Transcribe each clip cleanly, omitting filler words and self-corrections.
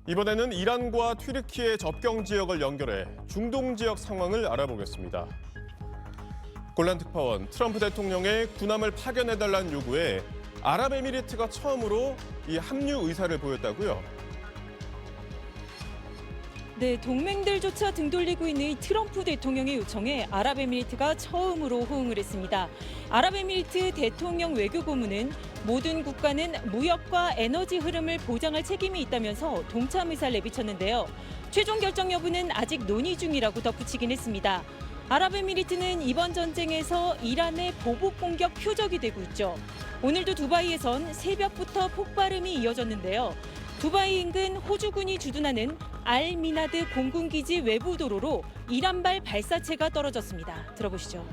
이번에는 이란과 튀르키예 접경 지역을 연결해 중동 지역 상황을 알아보겠습니다. 골란 특파원, 트럼프 대통령의 군함을 파견해달라는 요구에 아랍에미리트가 처음으로 이 합류 의사를 보였다고요? 네, 동맹들조차 등 돌리고 있는 이 트럼프 대통령의 요청에 아랍에미리트가 처음으로 호응을 했습니다. 아랍에미리트 대통령 외교고문은 모든 국가는 무역과 에너지 흐름을 보장할 책임이 있다면서 동참 의사를 내비쳤는데요. 최종 결정 여부는 아직 논의 중이라고 덧붙이긴 했습니다. 아랍에미리트는 이번 전쟁에서 이란의 보복 공격 표적이 되고 있죠. 오늘도 두바이에선 새벽부터 폭발음이 이어졌는데요. 두바이 인근 호주군이 주둔하는 알미나드 공군기지 외부 도로로 이란발 발사체가 떨어졌습니다. 들어보시죠.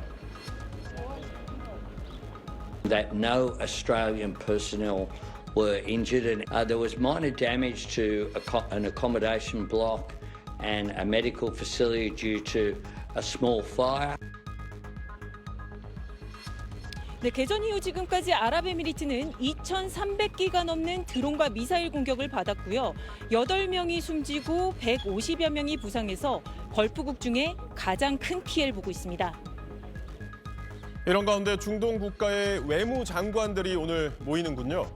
That no Australian personnel were injured and there was minor damage to an accommodation block and a medical facility due to a small fire. 네, 개전 이후 지금까지 아랍에미리트는 2,300기가 넘는 드론과 미사일 공격을 받았고요. 8명이 숨지고 150여 명이 부상해서 걸프국 중에 가장 큰 피해를 보고 있습니다. 이런 가운데 중동 국가의 외무 장관들이 오늘 모이는군요.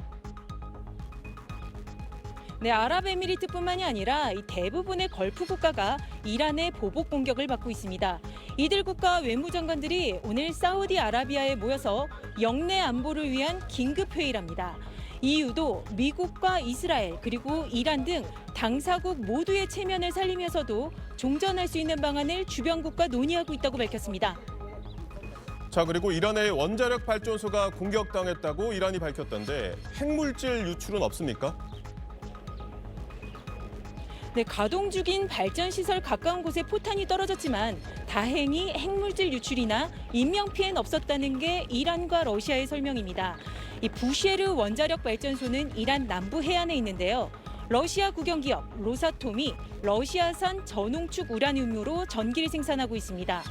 네, 아랍에미리트뿐만이 아니라 이 대부분의 걸프 국가가 이란의 보복 공격을 받고 있습니다. 이들 국가 외무장관들이 오늘 사우디아라비아에 모여서 영내 안보를 위한 긴급 회의를 합니다. 이유도 미국과 이스라엘 그리고 이란 등 당사국 모두의 체면을 살리면서도 종전할 수 있는 방안을 주변국과 논의하고 있다고 밝혔습니다. 자, 그리고 이란의 원자력 발전소가 공격당했다고 이란이 밝혔던데 핵물질 유출은 없습니까? 네, 가동 중인 발전시설 가까운 곳에 포탄이 떨어졌지만 다행히 핵물질 유출이나 인명피해는 없었다는 게 이란과 러시아의 설명입니다. 이 부쉐르 원자력 발전소는 이란 남부 해안에 있는데요. 러시아 국영기업 로사톰이 러시아산 저농축 우라늄으로 전기를 생산하고 있습니다.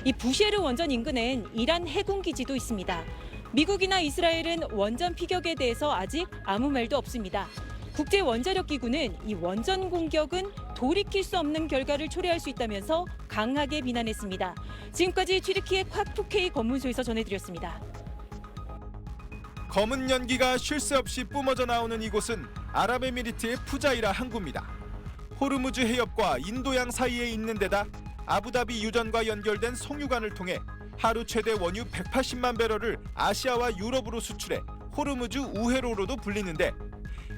이 부쉐르 원전 인근엔 이란 해군 기지도 있습니다. 미국이나 이스라엘은 원전 피격에 대해서 아직 아무 말도 없습니다. 국제원자력기구는 이 원전 공격은 돌이킬 수 없는 결과를 초래할 수 있다면서 강하게 비난했습니다. 지금까지 튀르키예 콱투케이 검문소에서 전해드렸습니다. 검은 연기가 쉴 새 없이 뿜어져 나오는 이곳은 아랍에미리트의 푸자이라 항구입니다. 호르무즈 해협과 인도양 사이에 있는 데다 아부다비 유전과 연결된 송유관을 통해 하루 최대 원유 180만 배럴을 아시아와 유럽으로 수출해 호르무즈 우회로로도 불리는데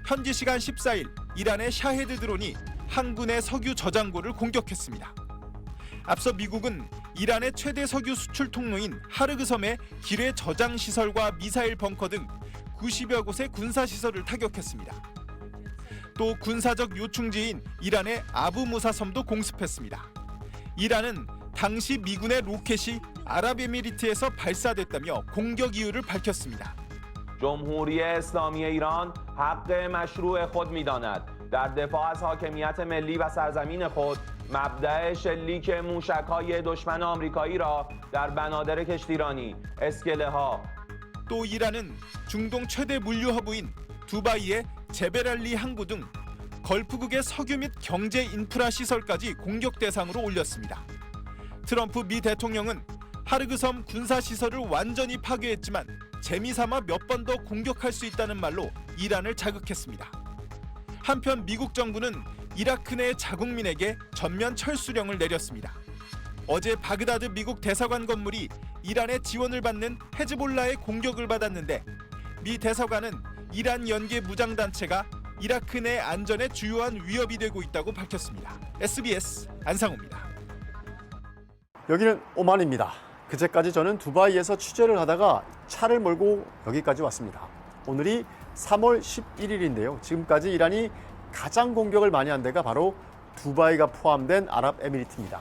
현지 시간 14일 이란의 샤헤드 드론이 항구 내 석유 저장고를 공격했습니다. 앞서 미국은 이란의 최대 석유 수출 통로인 하르그 섬의 기뢰 저장 시설과 미사일 벙커 등 90여 곳의 군사 시설을 타격했습니다. 또 군사적 요충지인 이란의 아부무사 섬도 공습했습니다. 이란은 당시 미군의 로켓이 아랍에미리트에서 발사됐다며 공격 이유를 밝혔습니다. جمهوری اسلامی ایران حق مشروع خود می‌داند در دفاع از حاکمیت ملی و سرزمین خود مبدأ شلیک موشک‌های دشمن آمریکایی را در بنادر کشتیرانی اسکله‌ها 또 이란은 중동 최대 물류 허브인 두바이의 제베랄리 항구 등 걸프국의 석유 및 경제 인프라 시설까지 공격 대상으로 올렸습니다. 트럼프 미 대통령은 하르그 섬 군사 시설을 완전히 파괴했지만 재미삼아 몇 번 더 공격할 수 있다는 말로 이란을 자극했습니다. 한편 미국 정부는 이라크 내 자국민에게 전면 철수령을 내렸습니다. 어제 바그다드 미국 대사관 건물이 이란의 지원을 받는 헤즈볼라의 공격을 받았는데 미 대사관은 이란 연계 무장단체가 이라크 내 안전에 주요한 위협이 되고 있다고 밝혔습니다. SBS 안상호입니다. 여기는 오만입니다. 그제까지 저는 두바이에서 취재를 하다가 차를 몰고 여기까지 왔습니다. 오늘이 3월 11일인데요. 지금까지 이란이 가장 공격을 많이 한 데가 바로 두바이가 포함된 아랍에미리트입니다.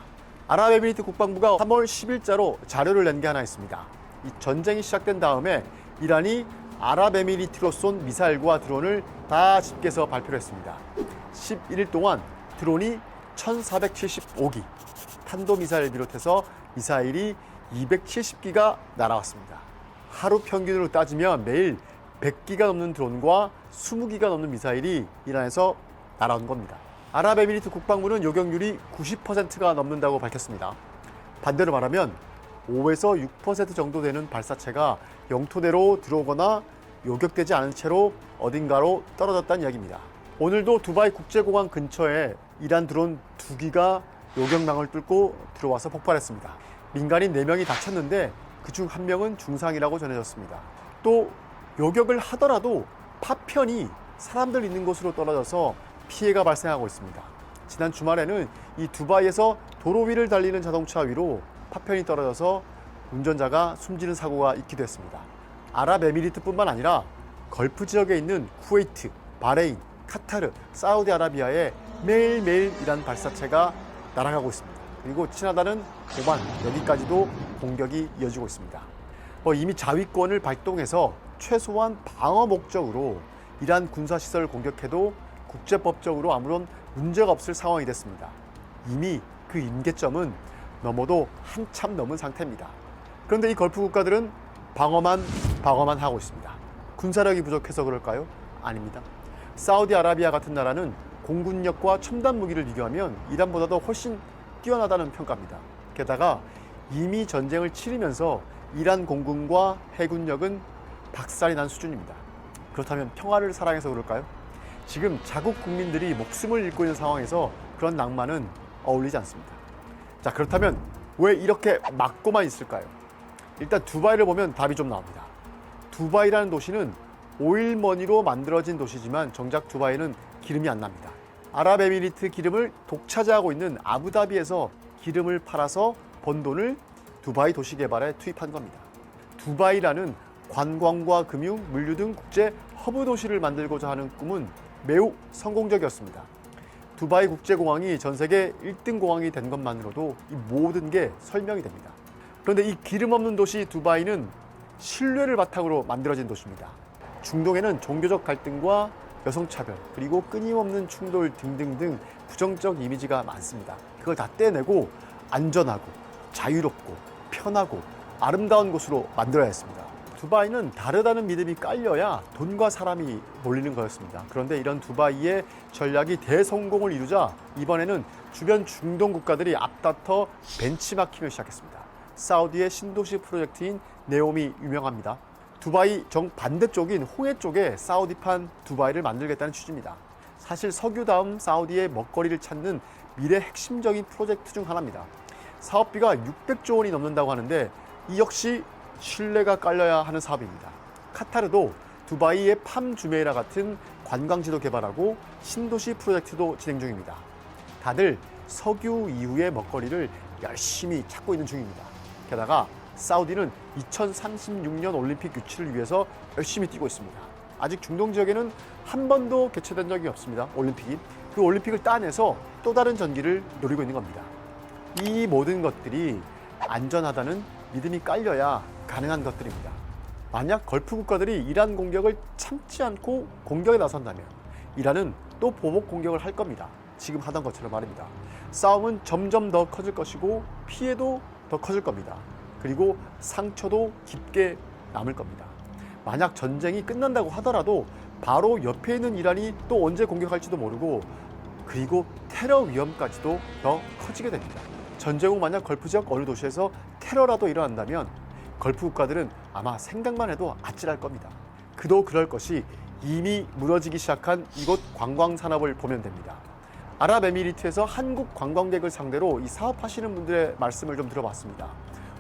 아랍에미리트 국방부가 3월 10일자로 자료를 낸 게 하나 있습니다. 이 전쟁이 시작된 다음에 이란이 아랍에미리트로 쏜 미사일과 드론을 다 집계해서 발표를 했습니다. 11일 동안 드론이 1,475기, 탄도미사일을 비롯해서 미사일이 270기가 날아왔습니다. 하루 평균으로 따지면 매일 100기가 넘는 드론과 20기가 넘는 미사일이 이란에서 날아온 겁니다. 아랍에미리트 국방부는 요격률이 90%가 넘는다고 밝혔습니다. 반대로 말하면 5에서 6% 정도 되는 발사체가 영토 내로 들어오거나 요격되지 않은 채로 어딘가로 떨어졌다는 이야기입니다. 오늘도 두바이 국제공항 근처에 이란 드론 2기가 요격망을 뚫고 들어와서 폭발했습니다. 민간인 4명이 다쳤는데 그중 1명은 중상이라고 전해졌습니다. 또 요격을 하더라도 파편이 사람들 있는 곳으로 떨어져서 피해가 발생하고 있습니다. 지난 주말에는 이 두바이에서 도로 위를 달리는 자동차 위로 파편이 떨어져서 운전자가 숨지는 사고가 있기도 했습니다. 아랍에미리트뿐만 아니라 걸프 지역에 있는 쿠웨이트, 바레인, 카타르, 사우디아라비아에 매일매일 이란 발사체가 날아가고 있습니다. 그리고 친하다는 오만, 여기까지도 공격이 이어지고 있습니다. 이미 자위권을 발동해서 최소한 방어 목적으로 이란 군사시설을 공격해도 국제법적으로 아무런 문제가 없을 상황이 됐습니다. 이미 그 임계점은 넘어도 한참 넘은 상태입니다. 그런데 이 걸프 국가들은 방어만 하고 있습니다. 군사력이 부족해서 그럴까요? 아닙니다. 사우디아라비아 같은 나라는 공군력과 첨단 무기를 비교하면 이란보다도 훨씬 뛰어나다는 평가입니다. 게다가 이미 전쟁을 치르면서 이란 공군과 해군력은 박살이 난 수준입니다. 그렇다면 평화를 사랑해서 그럴까요? 지금 자국 국민들이 목숨을 잃고 있는 상황에서 그런 낭만은 어울리지 않습니다. 자, 그렇다면 왜 이렇게 막고만 있을까요? 일단 두바이를 보면 답이 좀 나옵니다. 두바이라는 도시는 오일머니로 만들어진 도시지만 정작 두바이는 기름이 안 납니다. 아랍에미리트 기름을 독차지하고 있는 아부다비에서 기름을 팔아서 번 돈을 두바이 도시 개발에 투입한 겁니다. 두바이라는 관광과 금융, 물류 등 국제 허브 도시를 만들고자 하는 꿈은 매우 성공적이었습니다. 두바이 국제공항이 전 세계 1등 공항이 된 것만으로도 이 모든 게 설명이 됩니다. 그런데 이 기름 없는 도시 두바이는 신뢰를 바탕으로 만들어진 도시입니다. 중동에는 종교적 갈등과 여성차별, 그리고 끊임없는 충돌 등등등 부정적 이미지가 많습니다. 그걸 다 떼내고 안전하고 자유롭고 편하고 아름다운 곳으로 만들어야 했습니다. 두바이는 다르다는 믿음이 깔려야 돈과 사람이 몰리는 거였습니다. 그런데 이런 두바이의 전략이 대성공을 이루자 이번에는 주변 중동 국가들이 앞다퉈 벤치마킹을 시작했습니다. 사우디의 신도시 프로젝트인 네옴이 유명합니다. 두바이 정반대쪽인 홍해 쪽에 사우디판 두바이를 만들겠다는 취지입니다. 사실 석유 다음 사우디의 먹거리를 찾는 미래 핵심적인 프로젝트 중 하나입니다. 사업비가 600조 원이 넘는다고 하는데 이 역시 신뢰가 깔려야 하는 사업입니다. 카타르도 두바이의 팜 주메이라 같은 관광지도 개발하고 신도시 프로젝트도 진행 중입니다. 다들 석유 이후의 먹거리를 열심히 찾고 있는 중입니다. 게다가 사우디는 2036년 올림픽 유치를 위해서 열심히 뛰고 있습니다. 아직 중동 지역에는 한 번도 개최된 적이 없습니다. 올림픽이. 그 올림픽을 따내서 또 다른 전기를 노리고 있는 겁니다. 이 모든 것들이 안전하다는 믿음이 깔려야 가능한 것들입니다. 만약 걸프 국가들이 이란 공격을 참지 않고 공격에 나선다면 이란은 또 보복 공격을 할 겁니다. 지금 하던 것처럼 말입니다. 싸움은 점점 더 커질 것이고 피해도 더 커질 겁니다. 그리고 상처도 깊게 남을 겁니다. 만약 전쟁이 끝난다고 하더라도 바로 옆에 있는 이란이 또 언제 공격할지도 모르고 그리고 테러 위험까지도 더 커지게 됩니다. 전쟁 후 만약 걸프 지역 어느 도시에서 테러라도 일어난다면 걸프 국가들은 아마 생각만 해도 아찔할 겁니다. 그도 그럴 것이 이미 무너지기 시작한 이곳 관광 산업을 보면 됩니다. 아랍에미리트에서 한국 관광객을 상대로 이 사업하시는 분들의 말씀을 좀 들어봤습니다.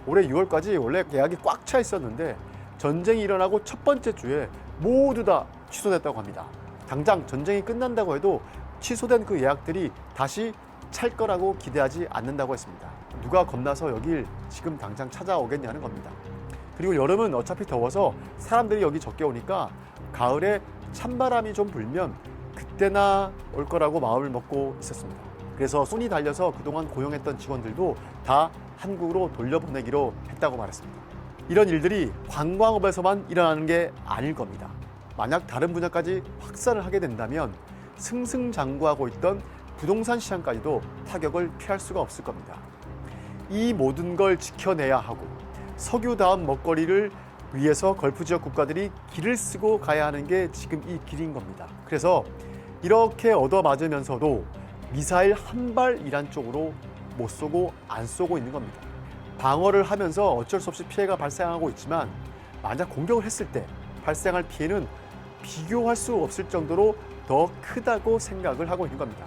올해 6월까지 원래 예약이 꽉 차 있었는데 전쟁이 일어나고 첫 번째 주에 모두 다 취소됐다고 합니다. 당장 전쟁이 끝난다고 해도 취소된 그 예약들이 다시 찰 거라고 기대하지 않는다고 했습니다. 누가 겁나서 여길 지금 당장 찾아오겠냐는 겁니다. 그리고 여름은 어차피 더워서 사람들이 여기 적게 오니까 가을에 찬바람이 좀 불면 그때나 올 거라고 마음을 먹고 있었습니다. 그래서 손이 달려서 그동안 고용했던 직원들도 다 한국으로 돌려보내기로 했다고 말했습니다. 이런 일들이 관광업에서만 일어나는 게 아닐 겁니다. 만약 다른 분야까지 확산을 하게 된다면 승승장구하고 있던 부동산 시장까지도 타격을 피할 수가 없을 겁니다. 이 모든 걸 지켜내야 하고 석유 다음 먹거리를 위해서 걸프 지역 국가들이 길을 쓰고 가야 하는 게 지금 이 길인 겁니다. 그래서 이렇게 얻어맞으면서도 미사일 한 발 이란 쪽으로 못 쏘고 안 쏘고 있는 겁니다. 방어를 하면서 어쩔 수 없이 피해가 발생하고 있지만 만약 공격을 했을 때 발생할 피해는 비교할 수 없을 정도로 더 크다고 생각을 하고 있는 겁니다.